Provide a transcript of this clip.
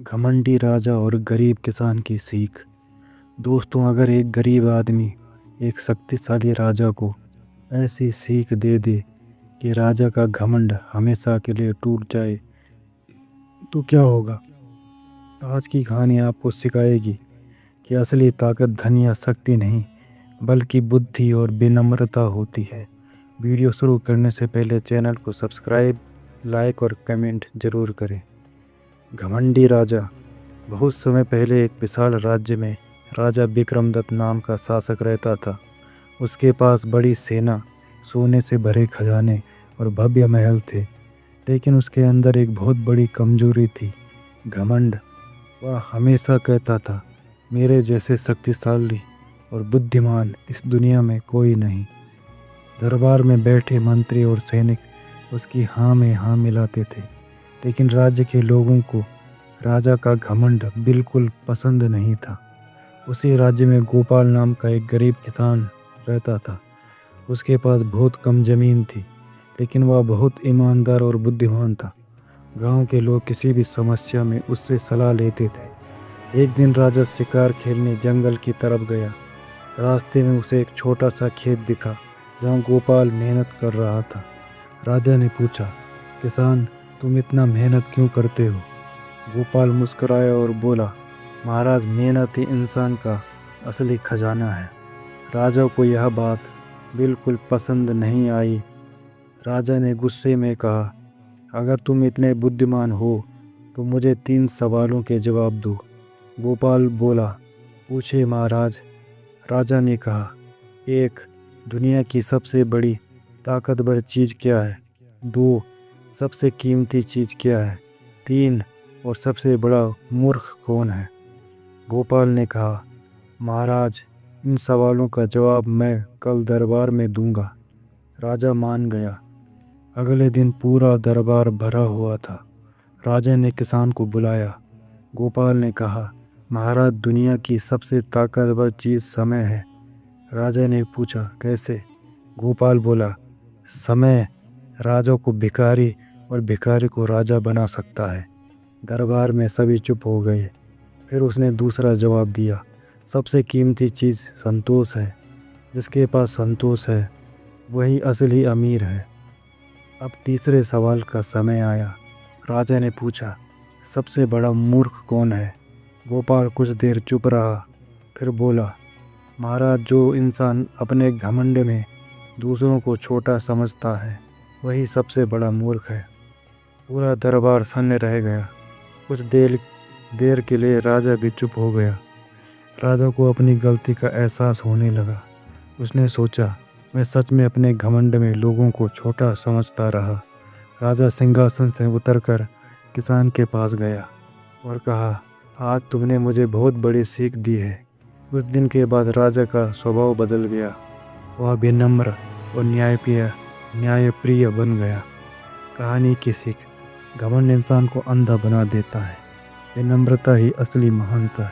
घमंडी राजा और गरीब किसान की सीख। दोस्तों, अगर एक गरीब आदमी एक शक्तिशाली राजा को ऐसी सीख दे दे कि राजा का घमंड हमेशा के लिए टूट जाए तो क्या होगा। आज की कहानी आपको सिखाएगी कि असली ताकत धन या शक्ति नहीं बल्कि बुद्धि और विनम्रता होती है। वीडियो शुरू करने से पहले चैनल को सब्सक्राइब, लाइक और कमेंट जरूर करें। घमंडी राजा। बहुत समय पहले एक विशाल राज्य में राजा विक्रमदत्त नाम का शासक रहता था। उसके पास बड़ी सेना, सोने से भरे खजाने और भव्य महल थे, लेकिन उसके अंदर एक बहुत बड़ी कमजोरी थी, घमंड। वह हमेशा कहता था, मेरे जैसे शक्तिशाली और बुद्धिमान इस दुनिया में कोई नहीं। दरबार में बैठे मंत्री और सैनिक उसकी हाँ में हाँ मिलाते थे, लेकिन राज्य के लोगों को राजा का घमंड बिल्कुल पसंद नहीं था। उसी राज्य में गोपाल नाम का एक गरीब किसान रहता था। उसके पास बहुत कम जमीन थी, लेकिन वह बहुत ईमानदार और बुद्धिमान था। गांव के लोग किसी भी समस्या में उससे सलाह लेते थे। एक दिन राजा शिकार खेलने जंगल की तरफ गया। रास्ते में उसे एक छोटा सा खेत दिखा जहाँ गोपाल मेहनत कर रहा था। राजा ने पूछा, किसान, तुम इतना मेहनत क्यों करते हो? गोपाल मुस्कुराया और बोला, महाराज, मेहनत ही इंसान का असली खजाना है। राजा को यह बात बिल्कुल पसंद नहीं आई। राजा ने गुस्से में कहा, अगर तुम इतने बुद्धिमान हो तो मुझे 3 सवालों के जवाब दो। गोपाल बोला, पूछे महाराज। राजा ने कहा, 1. दुनिया की सबसे बड़ी ताकतवर चीज़ क्या है? 2. सबसे कीमती चीज़ क्या है? 3. और सबसे बड़ा मूर्ख कौन है? गोपाल ने कहा, महाराज, इन सवालों का जवाब मैं कल दरबार में दूंगा। राजा मान गया। अगले दिन पूरा दरबार भरा हुआ था। राजा ने किसान को बुलाया। गोपाल ने कहा, महाराज, दुनिया की सबसे ताकतवर चीज़ समय है। राजा ने पूछा, कैसे? गोपाल बोला, समय राजा को भिखारी और भिखारी को राजा बना सकता है। दरबार में सभी चुप हो गए। फिर उसने दूसरा जवाब दिया, सबसे कीमती चीज़ संतोष है। जिसके पास संतोष है वही असली अमीर है। अब तीसरे सवाल का समय आया। राजा ने पूछा, सबसे बड़ा मूर्ख कौन है? गोपाल कुछ देर चुप रहा, फिर बोला, महाराज, जो इंसान अपने घमंड में दूसरों को छोटा समझता है वही सबसे बड़ा मूर्ख है। पूरा दरबार सन्न रह गया। कुछ देर के लिए राजा भी चुप हो गया। राजा को अपनी गलती का एहसास होने लगा। उसने सोचा, मैं सच में अपने घमंड में लोगों को छोटा समझता रहा। राजा सिंहासन से उतरकर किसान के पास गया और कहा, आज तुमने मुझे बहुत बड़ी सीख दी है। उस दिन के बाद राजा का स्वभाव बदल गया। वह विनम्र और न्यायप्रिय बन गया। कहानी की सीख, घमंड इंसान को अंधा बना देता है, विनम्रता ही असली महानता है।